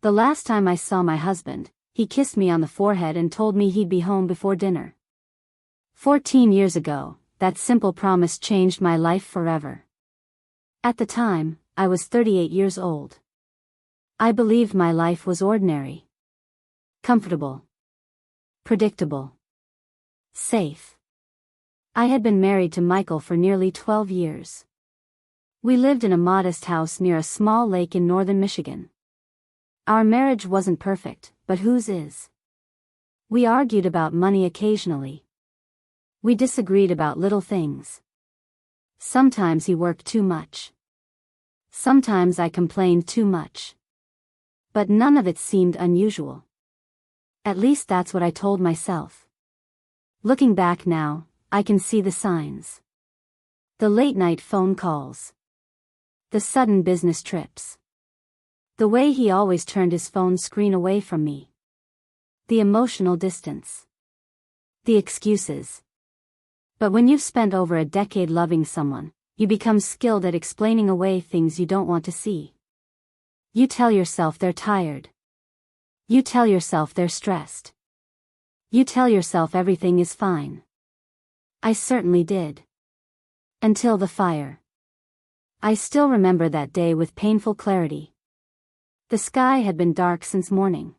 The last time I saw my husband, he kissed me on the forehead and told me he'd be home before dinner. 14 years ago, that simple promise changed my life forever. At the time, I was 38 years old. I believed my life was ordinary. Comfortable. Predictable. Safe. I had been married to Michael for nearly 12 years. We lived in a modest house near a small lake in northern Michigan. Our marriage wasn't perfect, but whose is? We argued about money occasionally. We disagreed about little things. Sometimes he worked too much. Sometimes I complained too much. But none of it seemed unusual. At least that's what I told myself. Looking back now, I can see the signs. The late-night phone calls. The sudden business trips. The way he always turned his phone screen away from me. The emotional distance. The excuses. But when you've spent over a decade loving someone, you become skilled at explaining away things you don't want to see. You tell yourself they're tired. You tell yourself they're stressed. You tell yourself everything is fine. I certainly did. Until the fire. I still remember that day with painful clarity. The sky had been dark since morning.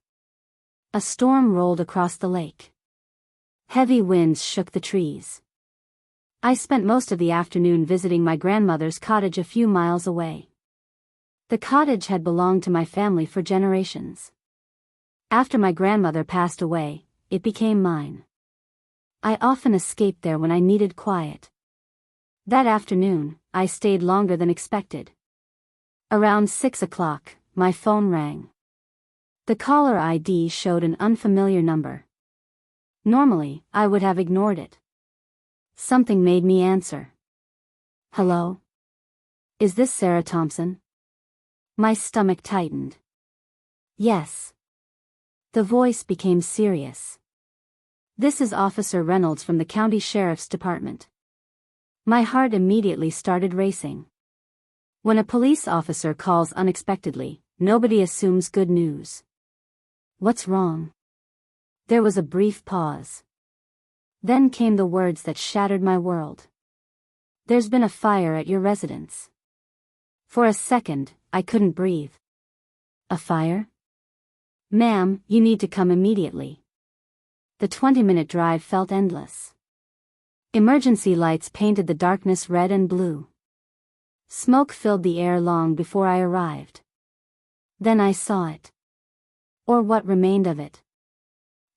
A storm rolled across the lake. Heavy winds shook the trees. I spent most of the afternoon visiting my grandmother's cottage a few miles away. The cottage had belonged to my family for generations. After my grandmother passed away, it became mine. I often escaped there when I needed quiet. That afternoon, I stayed longer than expected. Around 6 o'clock, my phone rang. The caller ID showed an unfamiliar number. Normally, I would have ignored it. Something made me answer. Hello? Is this Sarah Thompson? My stomach tightened. Yes. The voice became serious. This is Officer Reynolds from the County Sheriff's Department. My heart immediately started racing. When a police officer calls unexpectedly, nobody assumes good news. What's wrong? There was a brief pause. Then came the words that shattered my world. There's been a fire at your residence. For a second, I couldn't breathe. A fire? Ma'am, you need to come immediately. The 20-minute drive felt endless. Emergency lights painted the darkness red and blue. Smoke filled the air long before I arrived. Then I saw it. Or what remained of it.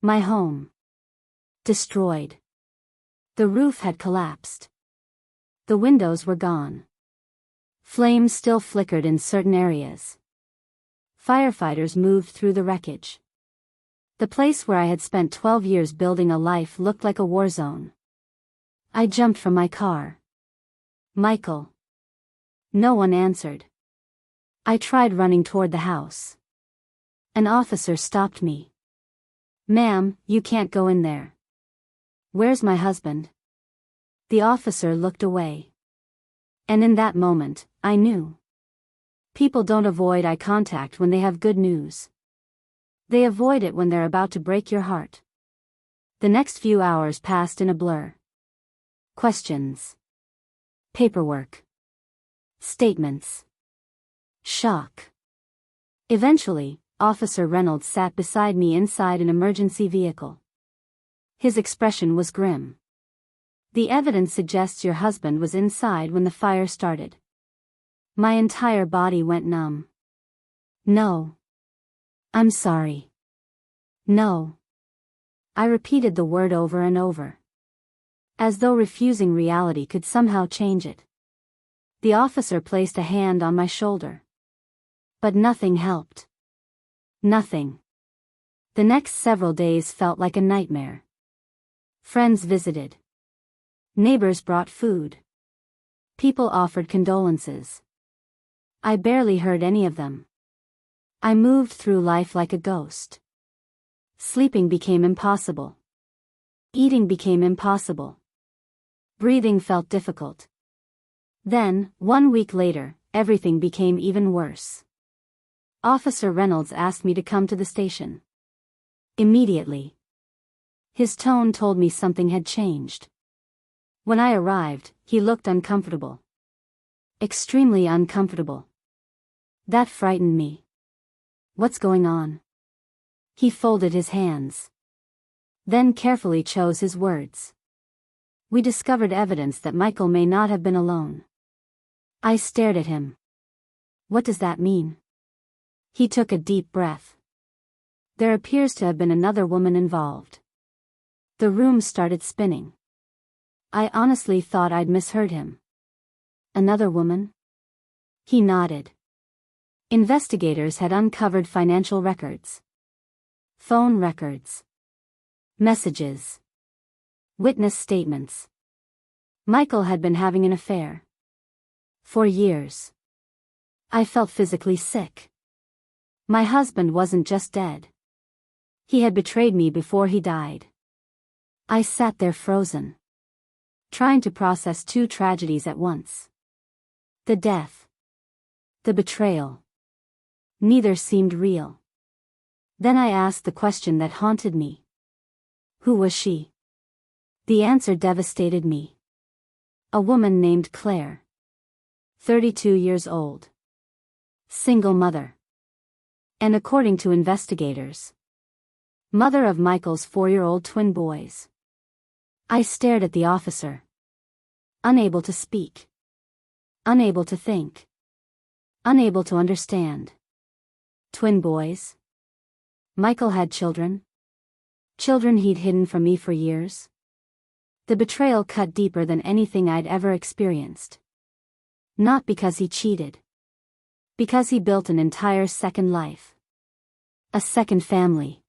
My home. Destroyed. The roof had collapsed. The windows were gone. Flames still flickered in certain areas. Firefighters moved through the wreckage. The place where I had spent 12 years building a life looked like a war zone. I jumped from my car. Michael. No one answered. I tried running toward the house. An officer stopped me. Ma'am, you can't go in there. Where's my husband? The officer looked away. And in that moment, I knew. People don't avoid eye contact when they have good news. They avoid it when they're about to break your heart. The next few hours passed in a blur. Questions. Paperwork. Statements. Shock. Eventually, Officer Reynolds sat beside me inside an emergency vehicle. His expression was grim. The evidence suggests your husband was inside when the fire started. My entire body went numb. No. I'm sorry. No. I repeated the word over and over. As though refusing reality could somehow change it. The officer placed a hand on my shoulder. But nothing helped. Nothing. The next several days felt like a nightmare. Friends visited. Neighbors brought food. People offered condolences. I barely heard any of them. I moved through life like a ghost. Sleeping became impossible. Eating became impossible. Breathing felt difficult. Then, 1 week later, everything became even worse. Officer Reynolds asked me to come to the station. Immediately. His tone told me something had changed. When I arrived, he looked uncomfortable. Extremely uncomfortable. That frightened me. What's going on? He folded his hands. Then carefully chose his words. We discovered evidence that Michael may not have been alone. I stared at him. What does that mean? He took a deep breath. There appears to have been another woman involved. The room started spinning. I honestly thought I'd misheard him. Another woman? He nodded. Investigators had uncovered financial records. Phone records. Messages. Witness statements. Michael had been having an affair. For years. I felt physically sick. My husband wasn't just dead. He had betrayed me before he died. I sat there frozen, trying to process two tragedies at once. The death. The betrayal. Neither seemed real. Then I asked the question that haunted me. Who was she? The answer devastated me. A woman named Claire. 32 years old. Single mother. And according to investigators, mother of Michael's 4-year-old twin boys. I stared at the officer. Unable to speak. Unable to think. Unable to understand. Twin boys? Michael had children? Children he'd hidden from me for years? The betrayal cut deeper than anything I'd ever experienced. Not because he cheated. Because he built an entire second life. A second family.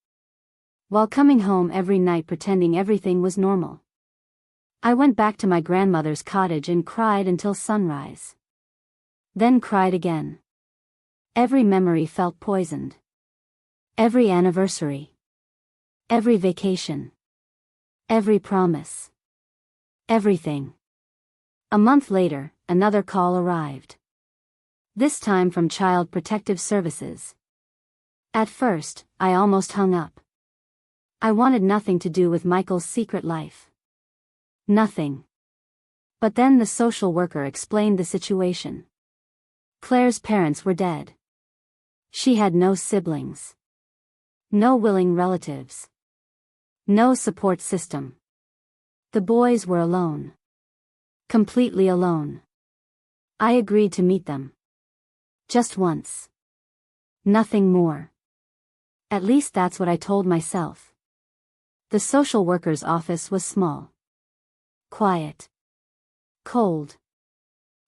While coming home every night pretending everything was normal. I went back to my grandmother's cottage and cried until sunrise. Then cried again. Every memory felt poisoned. Every anniversary. Every vacation. Every promise. Everything. A month later, another call arrived. This time from Child Protective Services. At first, I almost hung up. I wanted nothing to do with Michael's secret life. Nothing. But then the social worker explained the situation. Claire's parents were dead. She had no siblings. No willing relatives. No support system. The boys were alone. Completely alone. I agreed to meet them. Just once. Nothing more. At least that's what I told myself. The social worker's office was small. Quiet. Cold.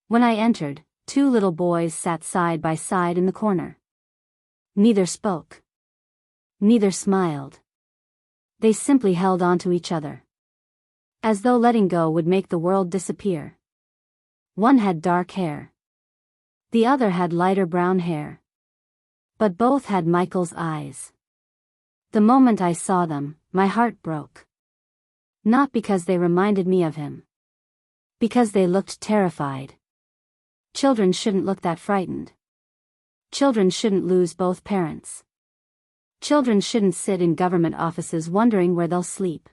When I entered, 2 little boys sat side by side in the corner. Neither spoke. Neither smiled. They simply held on to each other. As though letting go would make the world disappear. One had dark hair. The other had lighter brown hair. But both had Michael's eyes. The moment I saw them, my heart broke. Not because they reminded me of him. Because they looked terrified. Children shouldn't look that frightened. Children shouldn't lose both parents. Children shouldn't sit in government offices wondering where they'll sleep.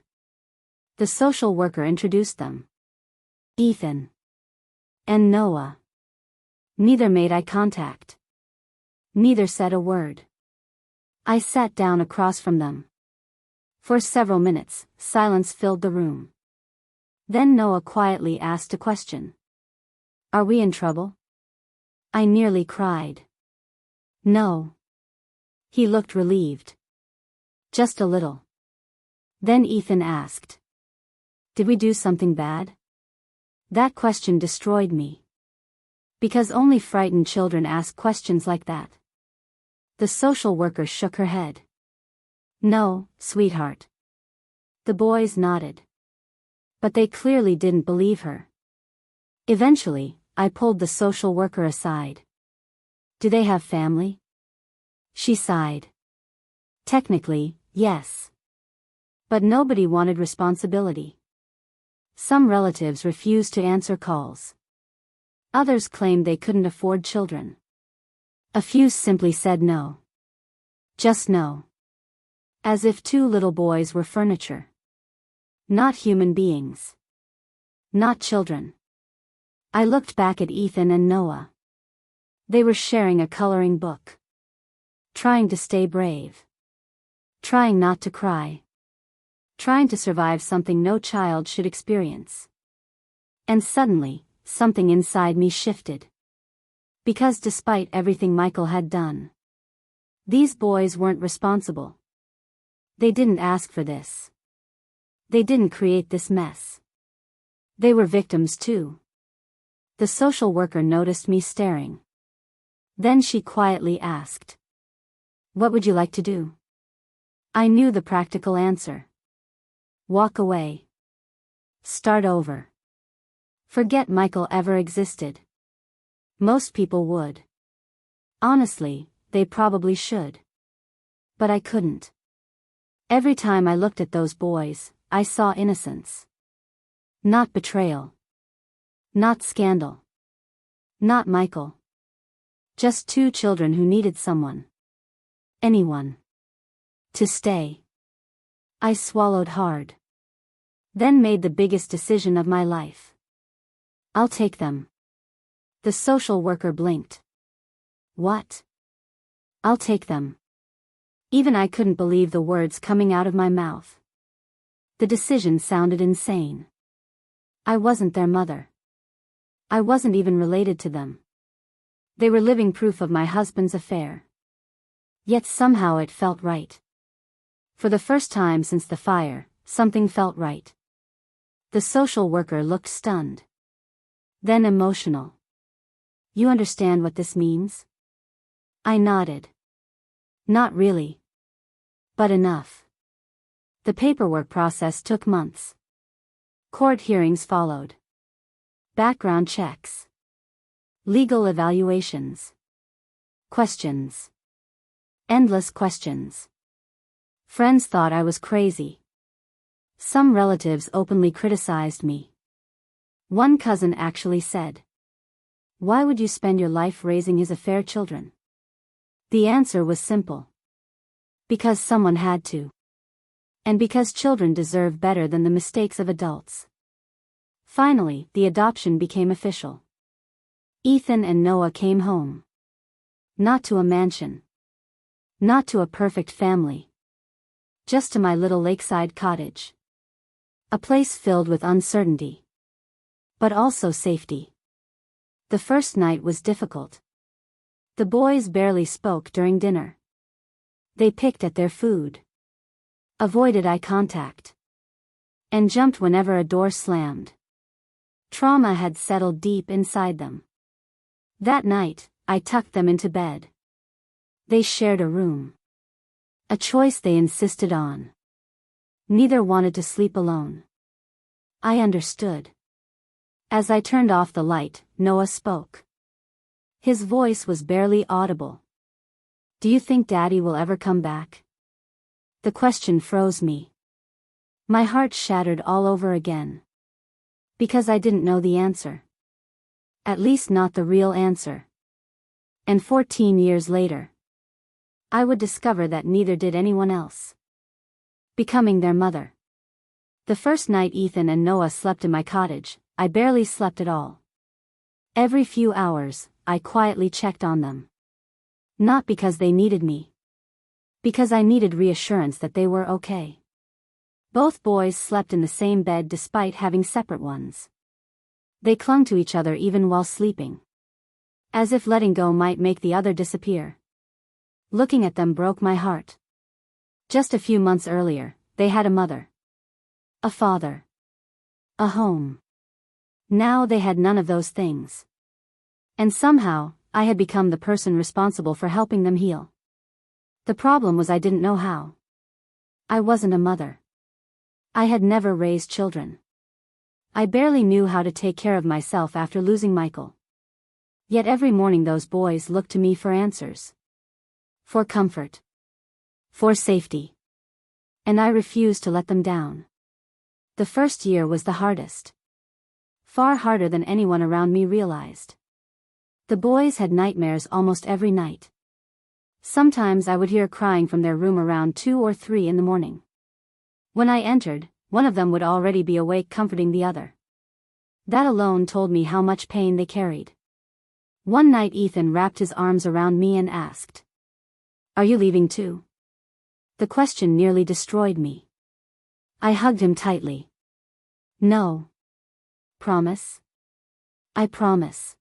The social worker introduced them. Ethan. And Noah. Neither made eye contact. Neither said a word. I sat down across from them. For several minutes, silence filled the room. Then Noah quietly asked a question. Are we in trouble? I nearly cried. No. He looked relieved. Just a little. Then Ethan asked. Did we do something bad? That question destroyed me. Because only frightened children ask questions like that. The social worker shook her head. No, sweetheart. The boys nodded. But they clearly didn't believe her. Eventually, I pulled the social worker aside. Do they have family? She sighed. Technically, yes. But nobody wanted responsibility. Some relatives refused to answer calls. Others claimed they couldn't afford children. A few simply said no. Just no. As if two little boys were furniture. Not human beings. Not children. I looked back at Ethan and Noah. They were sharing a coloring book. Trying to stay brave. Trying not to cry. Trying to survive something no child should experience. And suddenly, something inside me shifted. Because despite everything Michael had done, these boys weren't responsible. They didn't ask for this. They didn't create this mess. They were victims too. The social worker noticed me staring. Then she quietly asked, "What would you like to do?" I knew the practical answer. Walk away. Start over. Forget Michael ever existed. Most people would. Honestly, they probably should. But I couldn't. Every time I looked at those boys, I saw innocence. Not betrayal. Not scandal. Not Michael. Just two children who needed someone. Anyone. To stay. I swallowed hard. Then made the biggest decision of my life. I'll take them. The social worker blinked. What? I'll take them. Even I couldn't believe the words coming out of my mouth. The decision sounded insane. I wasn't their mother. I wasn't even related to them. They were living proof of my husband's affair. Yet somehow it felt right. For the first time since the fire, something felt right. The social worker looked stunned. Then emotional. You understand what this means? I nodded. Not really. But enough. The paperwork process took months. Court hearings followed. Background checks. Legal evaluations. Questions. Endless questions. Friends thought I was crazy. Some relatives openly criticized me. One cousin actually said, "Why would you spend your life raising his affair children?" The answer was simple. Because someone had to. And because children deserve better than the mistakes of adults. Finally, the adoption became official. Ethan and Noah came home. Not to a mansion. Not to a perfect family. Just to my little lakeside cottage. A place filled with uncertainty. But also safety. The first night was difficult. The boys barely spoke during dinner. They picked at their food. Avoided eye contact. And jumped whenever a door slammed. Trauma had settled deep inside them. That night, I tucked them into bed. They shared a room. A choice they insisted on. Neither wanted to sleep alone. I understood. As I turned off the light, Noah spoke. His voice was barely audible. "Do you think Daddy will ever come back?" The question froze me. My heart shattered all over again. Because I didn't know the answer. At least not the real answer. And 14 years later, I would discover that neither did anyone else. Becoming their mother. The first night Ethan and Noah slept in my cottage, I barely slept at all. Every few hours, I quietly checked on them. Not because they needed me. Because I needed reassurance that they were okay. Both boys slept in the same bed despite having separate ones. They clung to each other even while sleeping. As if letting go might make the other disappear. Looking at them broke my heart. Just a few months earlier, they had a mother. A father. A home. Now they had none of those things. And somehow, I had become the person responsible for helping them heal. The problem was I didn't know how. I wasn't a mother. I had never raised children. I barely knew how to take care of myself after losing Michael. Yet every morning those boys looked to me for answers. For comfort. For safety. And I refused to let them down. The first year was the hardest. Far harder than anyone around me realized. The boys had nightmares almost every night. Sometimes I would hear crying from their room around 2 or 3 in the morning. When I entered, one of them would already be awake comforting the other. That alone told me how much pain they carried. One night Ethan wrapped his arms around me and asked, "Are you leaving too?" The question nearly destroyed me. I hugged him tightly. "No." "Promise?" "I promise."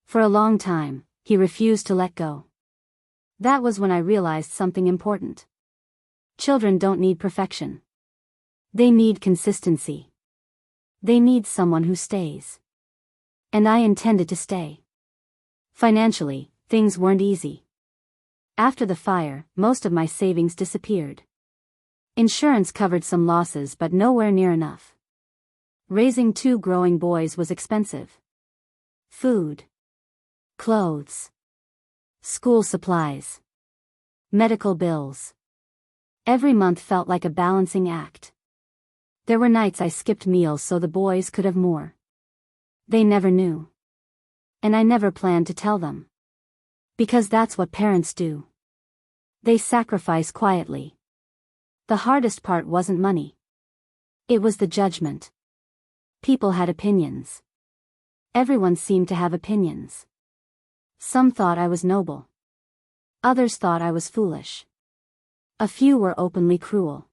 For a long time, he refused to let go. That was when I realized something important. Children don't need perfection. They need consistency. They need someone who stays. And I intended to stay. Financially, things weren't easy. After the fire, most of my savings disappeared. Insurance covered some losses but nowhere near enough. Raising 2 growing boys was expensive. Food, clothes, school supplies, medical bills. Every month felt like a balancing act. There were nights I skipped meals so the boys could have more. They never knew. And I never planned to tell them. Because that's what parents do. They sacrifice quietly. The hardest part wasn't money. It was the judgment. People had opinions. Everyone seemed to have opinions. Some thought I was noble. Others thought I was foolish. A few were openly cruel.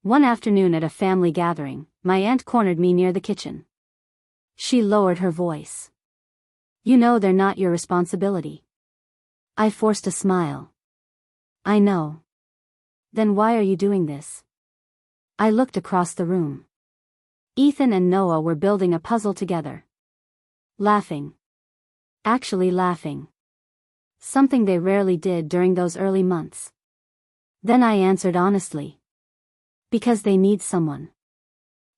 One afternoon at a family gathering, my aunt cornered me near the kitchen. She lowered her voice. "You know they're not your responsibility." I forced a smile. "I know." "Then why are you doing this?" I looked across the room. Ethan and Noah were building a puzzle together. Laughing. Actually laughing. Something they rarely did during those early months. Then I answered honestly. Because they need someone.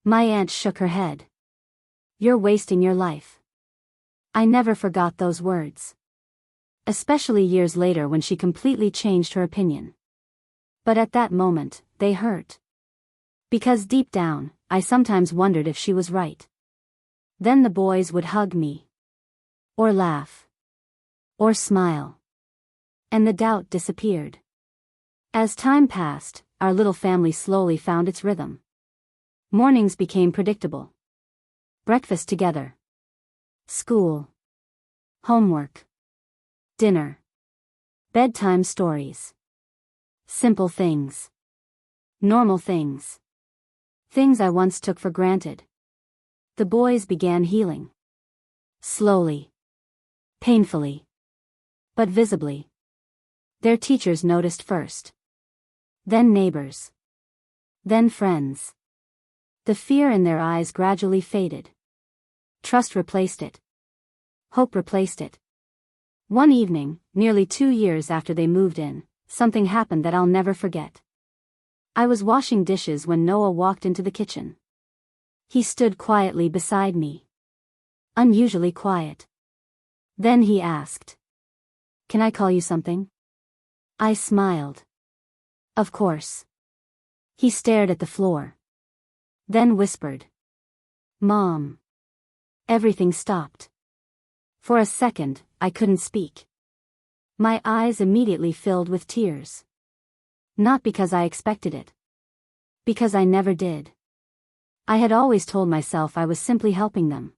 My aunt shook her head. "You're wasting your life." I never forgot those words. Especially years later when she completely changed her opinion. But at that moment, they hurt. Because deep down, I sometimes wondered if she was right. Then the boys would hug me. Or laugh. Or smile. And the doubt disappeared. As time passed, our little family slowly found its rhythm. Mornings became predictable. Breakfast together. School. Homework. Dinner. Bedtime stories. Simple things. Normal things. Things I once took for granted. The boys began healing. Slowly. Painfully. But visibly. Their teachers noticed first. Then neighbors. Then friends. The fear in their eyes gradually faded. Trust replaced it. Hope replaced it. One evening, nearly 2 years after they moved in, something happened that I'll never forget. I was washing dishes when Noah walked into the kitchen. He stood quietly beside me. Unusually quiet. Then he asked, "Can I call you something?" I smiled. "Of course." He stared at the floor. Then whispered, "Mom." Everything stopped. For a second, I couldn't speak. My eyes immediately filled with tears. Not because I expected it. Because I never did. I had always told myself I was simply helping them.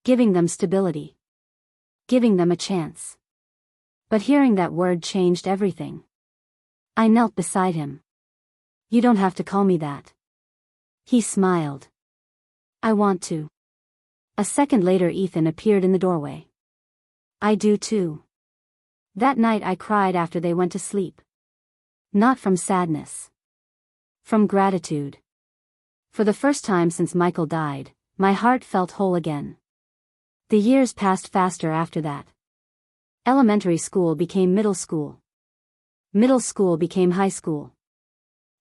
Giving them stability. Giving them a chance. But hearing that word changed everything. I knelt beside him. "You don't have to call me that." He smiled. "I want to." A second later Ethan appeared in the doorway. "I do too." That night I cried after they went to sleep. Not from sadness. From gratitude. For the first time since Michael died, my heart felt whole again. The years passed faster after that. Elementary school became middle school. Middle school became high school.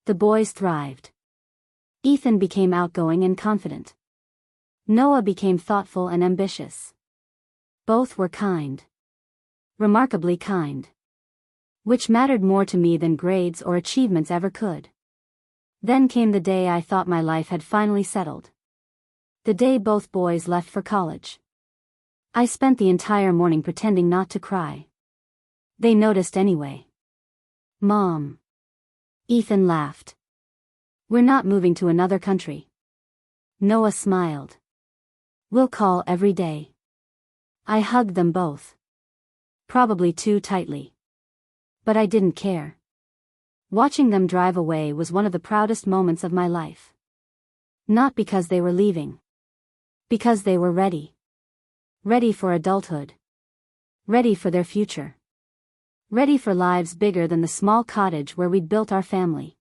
The boys thrived. Ethan became outgoing and confident. Noah became thoughtful and ambitious. Both were kind. Remarkably kind. Which mattered more to me than grades or achievements ever could. Then came the day I thought my life had finally settled. The day both boys left for college. I spent the entire morning pretending not to cry. They noticed anyway. Mom. Ethan laughed. We're not moving to another country. Noah smiled. We'll call every day. I hugged them both. Probably too tightly. But I didn't care. Watching them drive away was one of the proudest moments of my life. Not because they were leaving. Because they were ready. Ready for adulthood. Ready for their future. Ready for lives bigger than the small cottage where we'd built our family.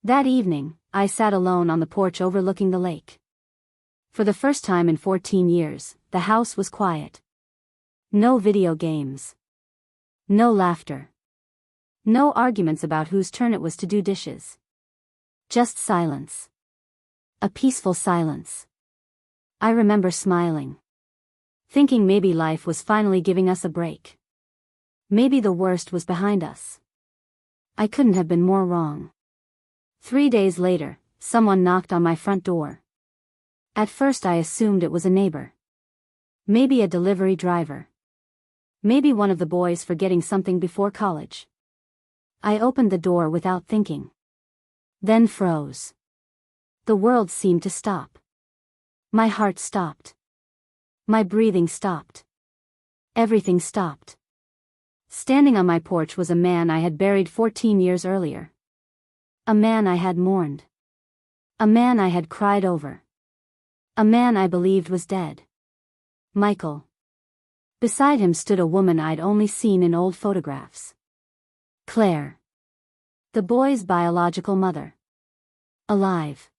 That evening, I sat alone on the porch overlooking the lake. For the first time in 14 years, the house was quiet. No video games. No laughter. No arguments about whose turn it was to do dishes. Just silence. A peaceful silence. I remember smiling. Thinking maybe life was finally giving us a break. Maybe the worst was behind us. I couldn't have been more wrong. 3 days later, someone knocked on my front door. At first I assumed it was a neighbor. Maybe a delivery driver. Maybe one of the boys forgetting something before college. I opened the door without thinking. Then froze. The world seemed to stop. My heart stopped. My breathing stopped. Everything stopped. Standing on my porch was a man I had buried 14 years earlier. A man I had mourned. A man I had cried over. A man I believed was dead. Michael. Beside him stood a woman I'd only seen in old photographs. Claire. The boy's biological mother. Alive.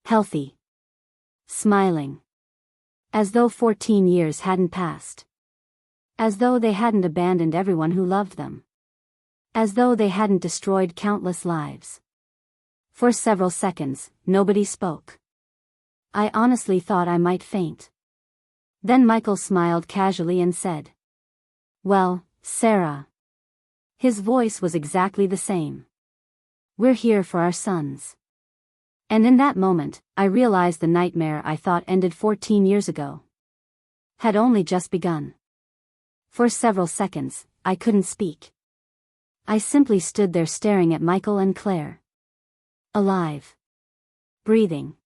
Healthy. Smiling. As though 14 years hadn't passed. As though they hadn't abandoned everyone who loved them. As though they hadn't destroyed countless lives. For several seconds, nobody spoke. I honestly thought I might faint. Then Michael smiled casually and said, "Well, Sarah." His voice was exactly the same. "We're here for our sons." And in that moment, I realized the nightmare I thought ended 14 years ago had only just begun. For several seconds, I couldn't speak. I simply stood there staring at Michael and Claire. Alive. Breathing.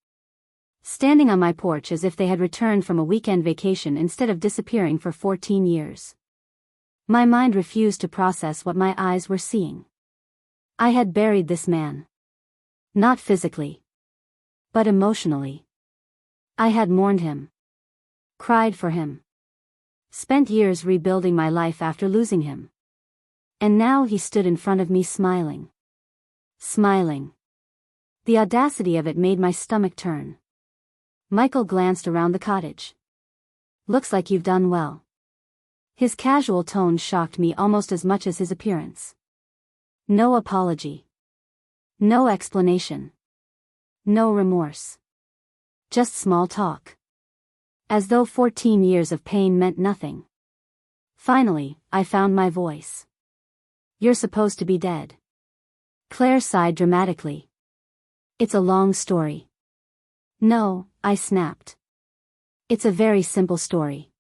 Standing on my porch as if they had returned from a weekend vacation instead of disappearing for 14 years. My mind refused to process what my eyes were seeing. I had buried this man. Not physically. But emotionally. I had mourned him. Cried for him. Spent years rebuilding my life after losing him. And now he stood in front of me smiling. Smiling. The audacity of it made my stomach turn. Michael glanced around the cottage. "Looks like you've done well." His casual tone shocked me almost as much as his appearance. No apology. No explanation. No remorse. Just small talk. As though 14 years of pain meant nothing. Finally, I found my voice. "You're supposed to be dead." Claire sighed dramatically. "It's a long story." "No," I snapped. "It's a very simple story.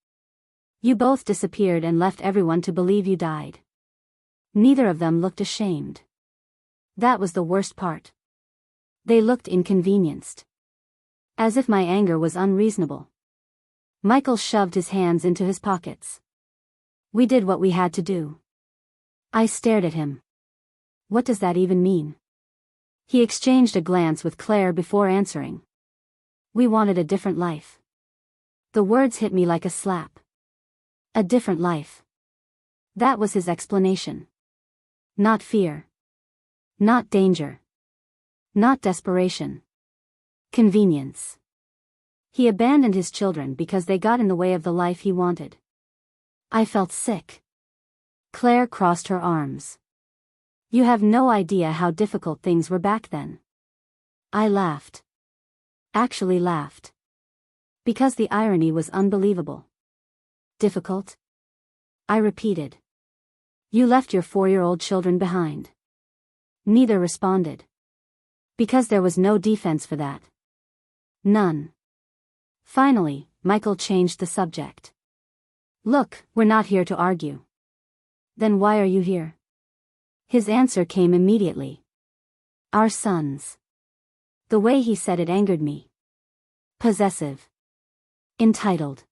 You both disappeared and left everyone to believe you died." Neither of them looked ashamed. That was the worst part. They looked inconvenienced. As if my anger was unreasonable. Michael shoved his hands into his pockets. "We did what we had to do." I stared at him. What does that even mean? He exchanged a glance with Claire before answering. "We wanted a different life." The words hit me like a slap. A different life. That was his explanation. Not fear. Not danger. Not desperation. Convenience. He abandoned his children because they got in the way of the life he wanted. I felt sick. Claire crossed her arms. "You have no idea how difficult things were back then." I laughed. Actually laughed. Because the irony was unbelievable. "Difficult?" I repeated. "You left your 4-year-old children behind." Neither responded. Because there was no defense for that. None. Finally, Michael changed the subject. Look, we're not here to argue. Then why are you here? His answer came immediately. Our sons. The way he said it angered me. Possessive. Entitled.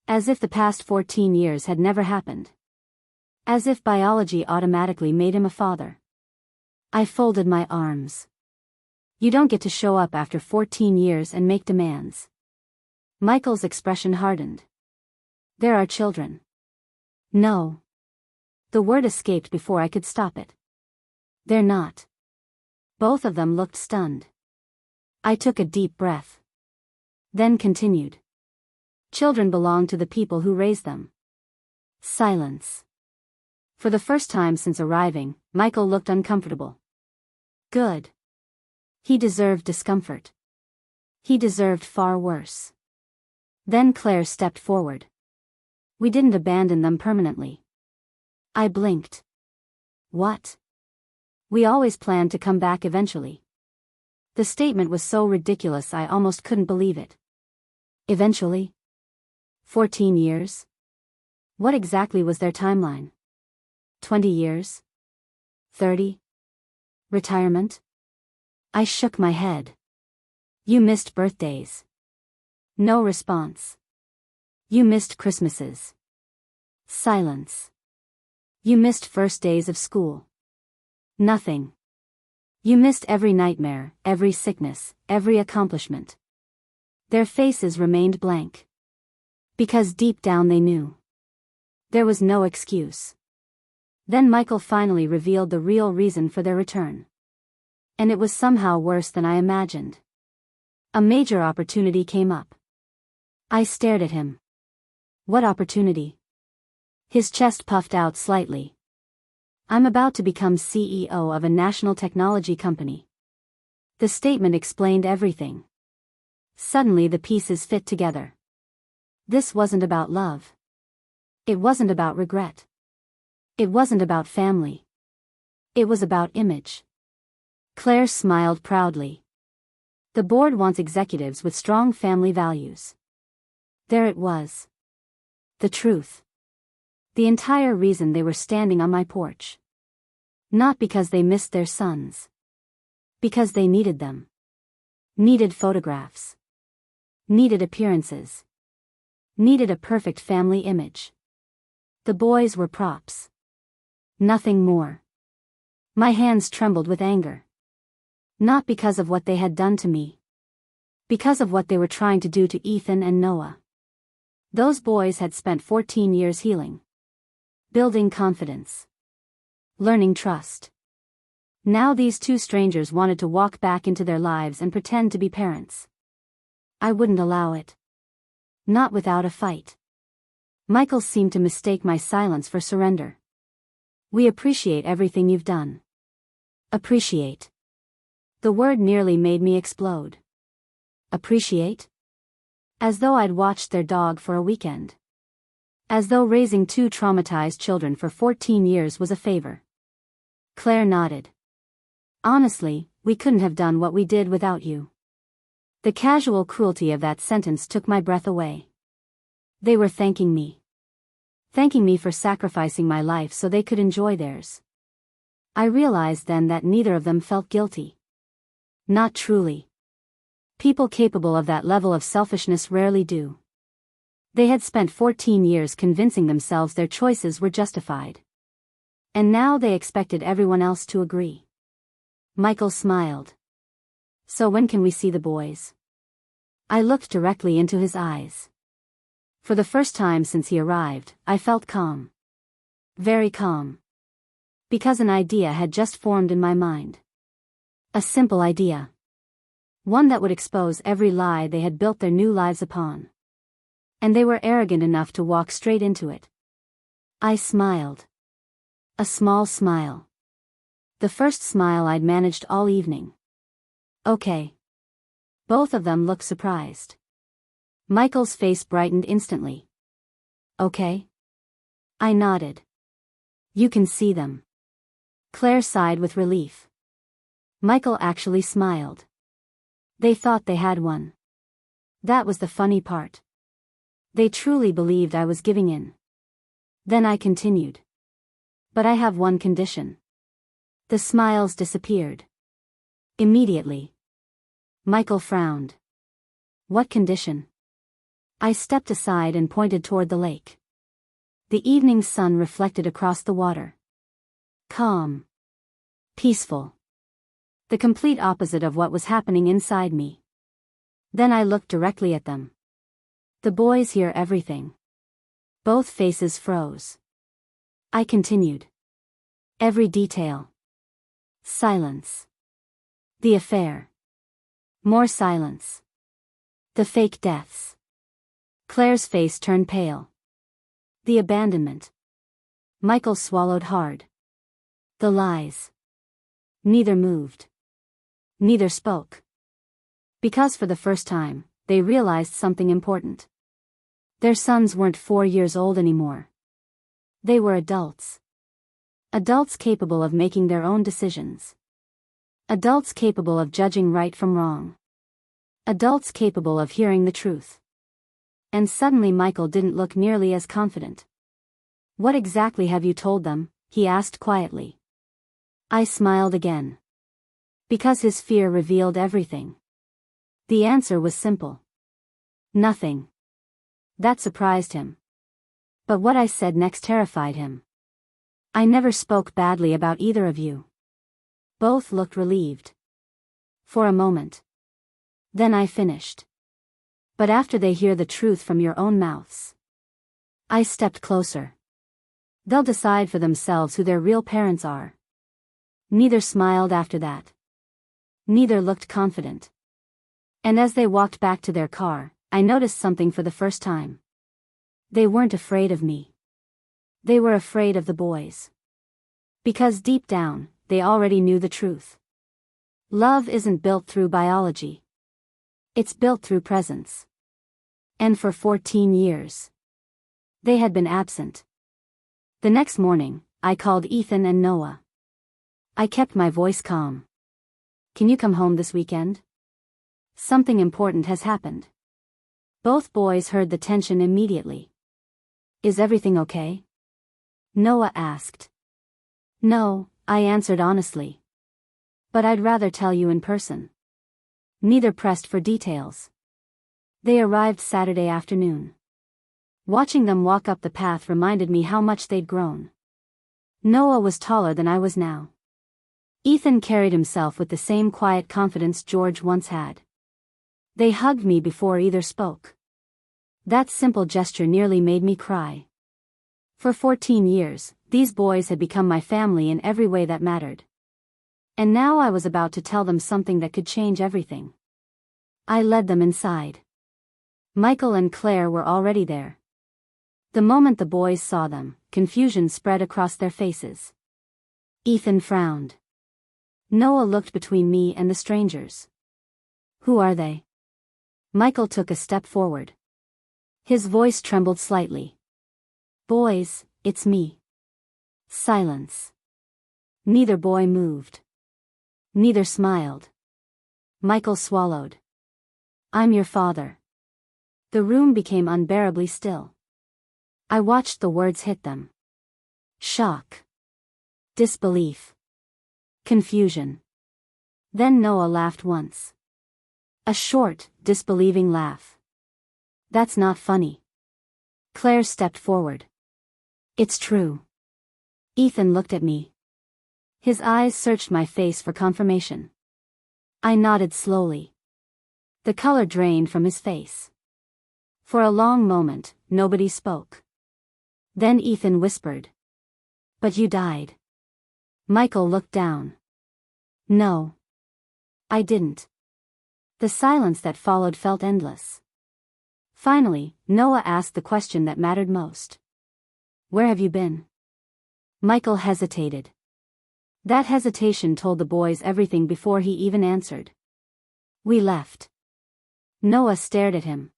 As if the past 14 years had never happened. As if biology automatically made him a father. I folded my arms. You don't get to show up after 14 years and make demands. Michael's expression hardened. There are children. No. The word escaped before I could stop it. They're not. Both of them looked stunned. I took a deep breath. Then continued. Children belong to the people who raise them. Silence. For the first time since arriving, Michael looked uncomfortable. Good. He deserved discomfort. He deserved far worse. Then Claire stepped forward. We didn't abandon them permanently. I blinked. What? We always planned to come back eventually. The statement was so ridiculous I almost couldn't believe it. Eventually? 14 years? What exactly was their timeline? 20 years? 30? Retirement? I shook my head. You missed birthdays. No response. You missed Christmases. Silence. You missed first days of school. Nothing. You missed every nightmare, every sickness, every accomplishment. Their faces remained blank. Because deep down they knew. There was no excuse. Then Michael finally revealed the real reason for their return. And it was somehow worse than I imagined. A major opportunity came up. I stared at him. What opportunity? His chest puffed out slightly. I'm about to become CEO of a national technology company. The statement explained everything. Suddenly the pieces fit together. This wasn't about love. It wasn't about regret. It wasn't about family. It was about image. Claire smiled proudly. The board wants executives with strong family values. There it was. The truth. The entire reason they were standing on my porch. Not because they missed their sons. Because they needed them. Needed photographs. Needed appearances. Needed a perfect family image. The boys were props. Nothing more. My hands trembled with anger. Not because of what they had done to me. Because of what they were trying to do to Ethan and Noah. Those boys had spent 14 years healing. Building confidence. Learning trust. Now these two strangers wanted to walk back into their lives and pretend to be parents. I wouldn't allow it. Not without a fight. Michael seemed to mistake my silence for surrender. We appreciate everything you've done. Appreciate. The word nearly made me explode. Appreciate? As though I'd watched their dog for a weekend. As though raising two traumatized children for 14 years was a favor. Claire nodded. Honestly, we couldn't have done what we did without you. The casual cruelty of that sentence took my breath away. They were thanking me. Thanking me for sacrificing my life so they could enjoy theirs. I realized then that neither of them felt guilty. Not truly. People capable of that level of selfishness rarely do. They had spent 14 years convincing themselves their choices were justified. And now they expected everyone else to agree. Michael smiled. So when can we see the boys? I looked directly into his eyes. For the first time since he arrived, I felt calm. Very calm. Because an idea had just formed in my mind. A simple idea. One that would expose every lie they had built their new lives upon. And they were arrogant enough to walk straight into it. I smiled. A small smile. The first smile I'd managed all evening. Okay. Both of them looked surprised. Michael's face brightened instantly. Okay? I nodded. You can see them. Claire sighed with relief. Michael actually smiled. They thought they had one. That was the funny part. They truly believed I was giving in. Then I continued. But I have one condition. The smiles disappeared. Immediately. Michael frowned. What condition? I stepped aside and pointed toward the lake. The evening sun reflected across the water. Calm. Peaceful. The complete opposite of what was happening inside me. Then I looked directly at them. The boys hear everything. Both faces froze. I continued. Every detail. Silence. The affair. More silence. The fake deaths. Claire's face turned pale. The abandonment. Michael swallowed hard. The lies. Neither moved. Neither spoke. Because for the first time, they realized something important. Their sons weren't 4 years old anymore. They were adults. Adults capable of making their own decisions. Adults capable of judging right from wrong. Adults capable of hearing the truth. And suddenly Michael didn't look nearly as confident. What exactly have you told them? He asked quietly. I smiled again. Because his fear revealed everything. The answer was simple. Nothing. That surprised him. But what I said next terrified him. I never spoke badly about either of you. Both looked relieved. For a moment. Then I finished. But after they hear the truth from your own mouths. I stepped closer. They'll decide for themselves who their real parents are. Neither smiled after that. Neither looked confident. And as they walked back to their car, I noticed something for the first time. They weren't afraid of me. They were afraid of the boys. Because deep down, they already knew the truth. Love isn't built through biology. It's built through presence. And for 14 years. They had been absent. The next morning, I called Ethan and Noah. I kept my voice calm. Can you come home this weekend? Something important has happened. Both boys heard the tension immediately. Is everything okay? Noah asked. No, I answered honestly. But I'd rather tell you in person. Neither pressed for details. They arrived Saturday afternoon. Watching them walk up the path reminded me how much they'd grown. Noah was taller than I was now. Ethan carried himself with the same quiet confidence George once had. They hugged me before either spoke. That simple gesture nearly made me cry. For 14 years, these boys had become my family in every way that mattered. And now I was about to tell them something that could change everything. I led them inside. Michael and Claire were already there. The moment the boys saw them, confusion spread across their faces. Ethan frowned. Noah looked between me and the strangers. Who are they? Michael took a step forward. His voice trembled slightly. Boys, it's me. Silence. Neither boy moved. Neither smiled. Michael swallowed. I'm your father. The room became unbearably still. I watched the words hit them. Shock. Disbelief. Confusion. Then Noah laughed once. A short, disbelieving laugh. That's not funny. Claire stepped forward. It's true. Ethan looked at me. His eyes searched my face for confirmation. I nodded slowly. The color drained from his face. For a long moment, nobody spoke. Then Ethan whispered. But you died. Michael looked down. No. I didn't. The silence that followed felt endless. Finally, Noah asked the question that mattered most. Where have you been? Michael hesitated. That hesitation told the boys everything before he even answered. We left. Noah stared at him.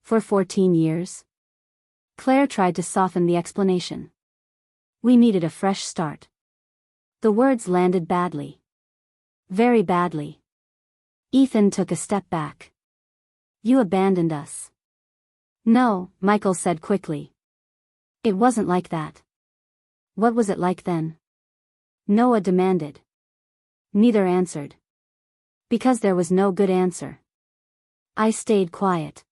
For 14 years? Claire tried to soften the explanation. We needed a fresh start. The words landed badly. Very badly. Ethan took a step back. You abandoned us. No, Michael said quickly. It wasn't like that. What was it like then? Noah demanded. Neither answered. Because there was no good answer. I stayed quiet.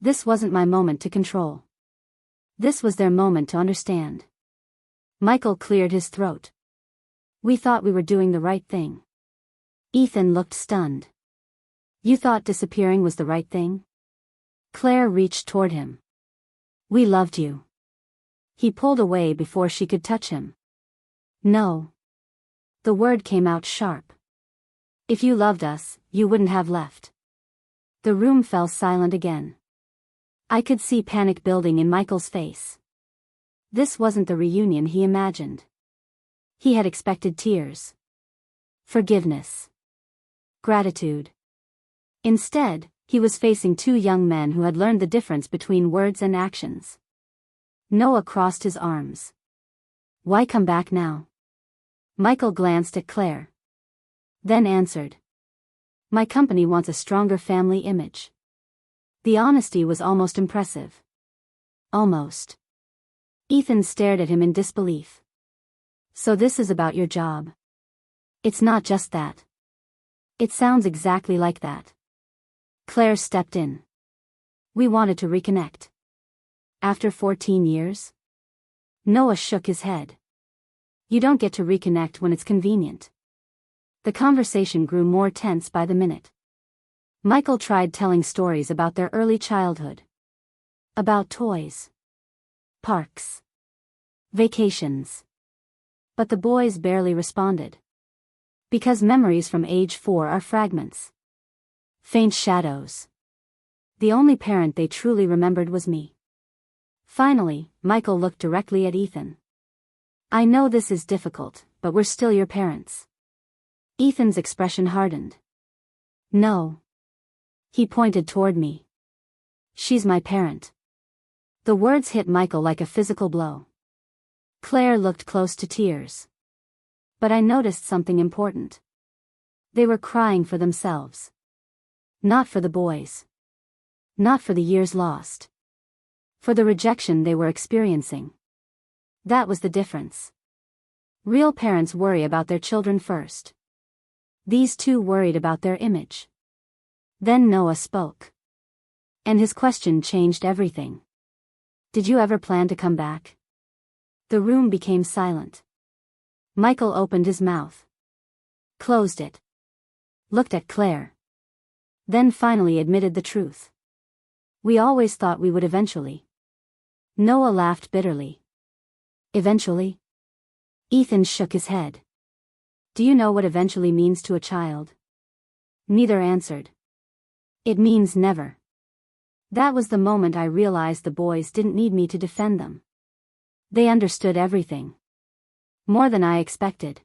This wasn't my moment to control. This was their moment to understand. Michael cleared his throat. We thought we were doing the right thing. Ethan looked stunned. You thought disappearing was the right thing? Claire reached toward him. We loved you. He pulled away before she could touch him. No. The word came out sharp. If you loved us, you wouldn't have left. The room fell silent again. I could see panic building in Michael's face. This wasn't the reunion he imagined. He had expected tears. Forgiveness. Gratitude. Instead, he was facing two young men who had learned the difference between words and actions. Noah crossed his arms. Why come back now? Michael glanced at Claire. Then answered. My company wants a stronger family image. The honesty was almost impressive. Almost. Ethan stared at him in disbelief. So this is about your job. It's not just that. It sounds exactly like that. Claire stepped in. We wanted to reconnect. After 14 years? Noah shook his head. You don't get to reconnect when it's convenient. The conversation grew more tense by the minute. Michael tried telling stories about their early childhood. About toys. Parks. Vacations. But the boys barely responded. Because memories from age 4 are fragments. Faint shadows. The only parent they truly remembered was me. Finally, Michael looked directly at Ethan. I know this is difficult, but we're still your parents. Ethan's expression hardened. No. He pointed toward me. She's my parent. The words hit Michael like a physical blow. Claire looked close to tears. But I noticed something important. They were crying for themselves. Not for the boys. Not for the years lost. For the rejection they were experiencing. That was the difference. Real parents worry about their children first. These two worried about their image. Then Noah spoke. And his question changed everything. Did you ever plan to come back? The room became silent. Michael opened his mouth. Closed it. Looked at Claire. Then finally admitted the truth. We always thought we would eventually. Noah laughed bitterly. Eventually? Ethan shook his head. Do you know what eventually means to a child? Neither answered. It means never. That was the moment I realized the boys didn't need me to defend them. They understood everything. More than I expected.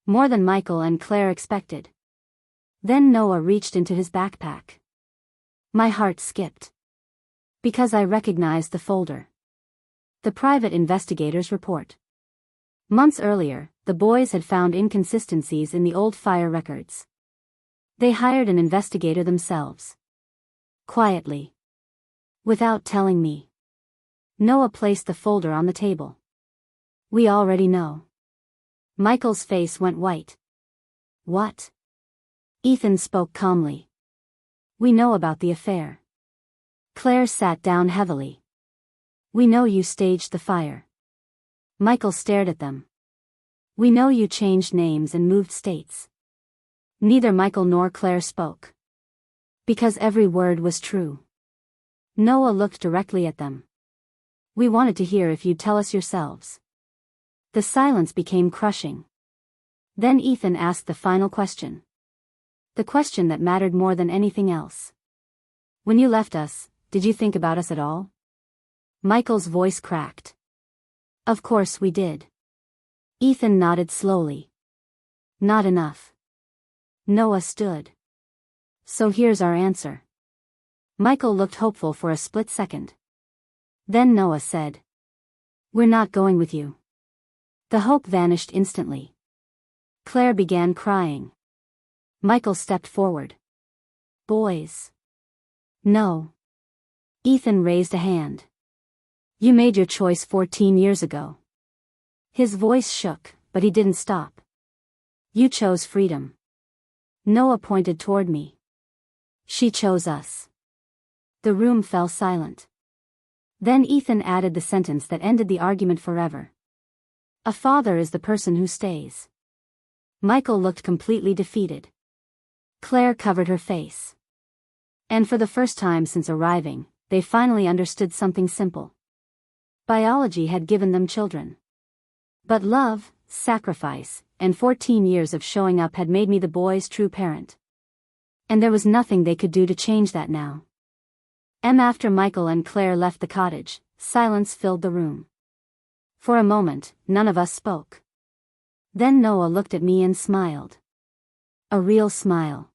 More than Michael and Claire expected. Then Noah reached into his backpack. My heart skipped. Because I recognized the folder. The private investigator's report. Months earlier, the boys had found inconsistencies in the old fire records. They hired an investigator themselves. Quietly. Without telling me. Noah placed the folder on the table. We already know. Michael's face went white. What? Ethan spoke calmly. We know about the affair. Claire sat down heavily. We know you staged the fire. Michael stared at them. We know you changed names and moved states. Neither Michael nor Claire spoke. Because every word was true. Noah looked directly at them. We wanted to hear if you'd tell us yourselves. The silence became crushing. Then Ethan asked the final question. The question that mattered more than anything else. When you left us, did you think about us at all? Michael's voice cracked. Of course we did. Ethan nodded slowly. Not enough. Noah stood. So here's our answer. Michael looked hopeful for a split second. Then Noah said. We're not going with you. The hope vanished instantly. Claire began crying. Michael stepped forward. Boys. No. Ethan raised a hand. You made your choice 14 years ago. His voice shook, but he didn't stop. You chose freedom. Noah pointed toward me. She chose us. The room fell silent. Then Ethan added the sentence that ended the argument forever. A father is the person who stays. Michael looked completely defeated. Claire covered her face. And for the first time since arriving, they finally understood something simple. Biology had given them children. But love, sacrifice, and 14 years of showing up had made me the boys' true parent. And there was nothing they could do to change that now. After Michael and Claire left the cottage, silence filled the room. For a moment, none of us spoke. Then Noah looked at me and smiled. A real smile.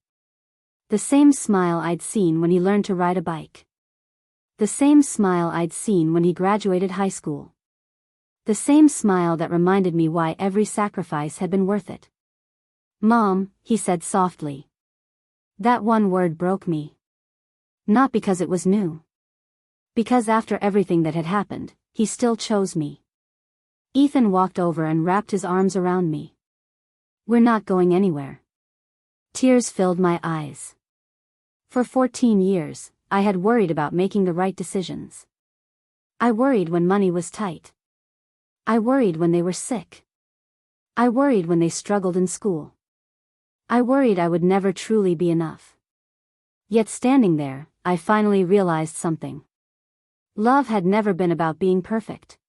The same smile I'd seen when he learned to ride a bike. The same smile I'd seen when he graduated high school. The same smile that reminded me why every sacrifice had been worth it. Mom, he said softly. That one word broke me. Not because it was new. Because after everything that had happened, he still chose me. Ethan walked over and wrapped his arms around me. We're not going anywhere. Tears filled my eyes. For 14 years, I had worried about making the right decisions. I worried when money was tight. I worried when they were sick. I worried when they struggled in school. I worried I would never truly be enough. Yet standing there, I finally realized something. Love had never been about being perfect.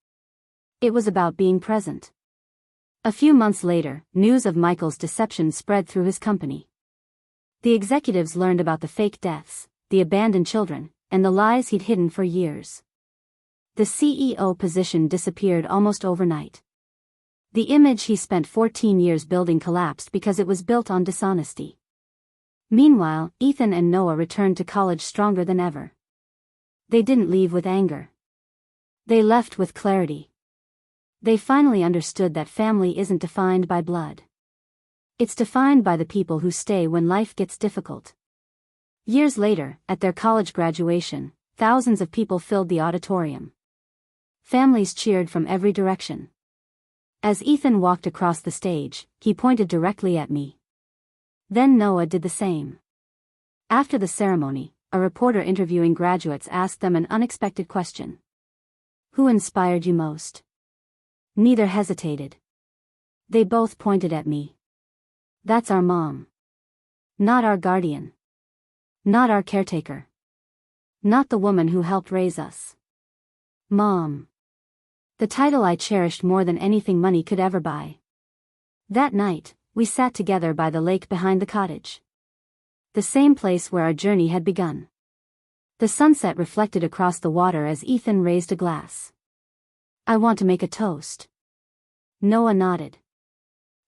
It was about being present. A few months later, news of Michael's deception spread through his company. The executives learned about the fake deaths, the abandoned children, and the lies he'd hidden for years. The CEO position disappeared almost overnight. The image he spent 14 years building collapsed because it was built on dishonesty. Meanwhile, Ethan and Noah returned to college stronger than ever. They didn't leave with anger. They left with clarity. They finally understood that family isn't defined by blood. It's defined by the people who stay when life gets difficult. Years later, at their college graduation, thousands of people filled the auditorium. Families cheered from every direction. As Ethan walked across the stage, he pointed directly at me. Then Noah did the same. After the ceremony, a reporter interviewing graduates asked them an unexpected question. Who inspired you most? Neither hesitated. They both pointed at me. That's our mom. Not our guardian. Not our caretaker. Not the woman who helped raise us. Mom. The title I cherished more than anything money could ever buy. That night, we sat together by the lake behind the cottage. The same place where our journey had begun. The sunset reflected across the water as Ethan raised a glass. I want to make a toast. Noah nodded.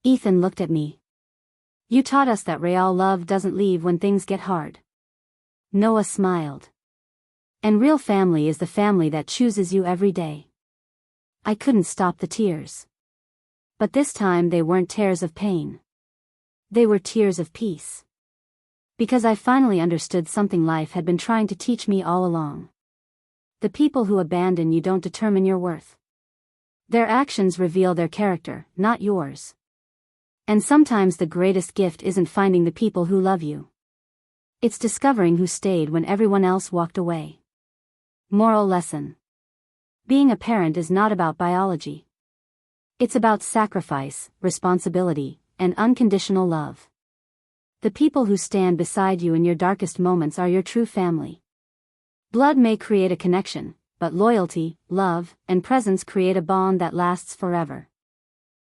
Ethan looked at me. You taught us that real love doesn't leave when things get hard. Noah smiled. And real family is the family that chooses you every day. I couldn't stop the tears. But this time they weren't tears of pain. They were tears of peace. Because I finally understood something life had been trying to teach me all along. The people who abandon you don't determine your worth. Their actions reveal their character, not yours. And sometimes the greatest gift isn't finding the people who love you. It's discovering who stayed when everyone else walked away. Moral lesson. Being a parent is not about biology. It's about sacrifice, responsibility, and unconditional love. The people who stand beside you in your darkest moments are your true family. Blood may create a connection, but loyalty, love, and presence create a bond that lasts forever.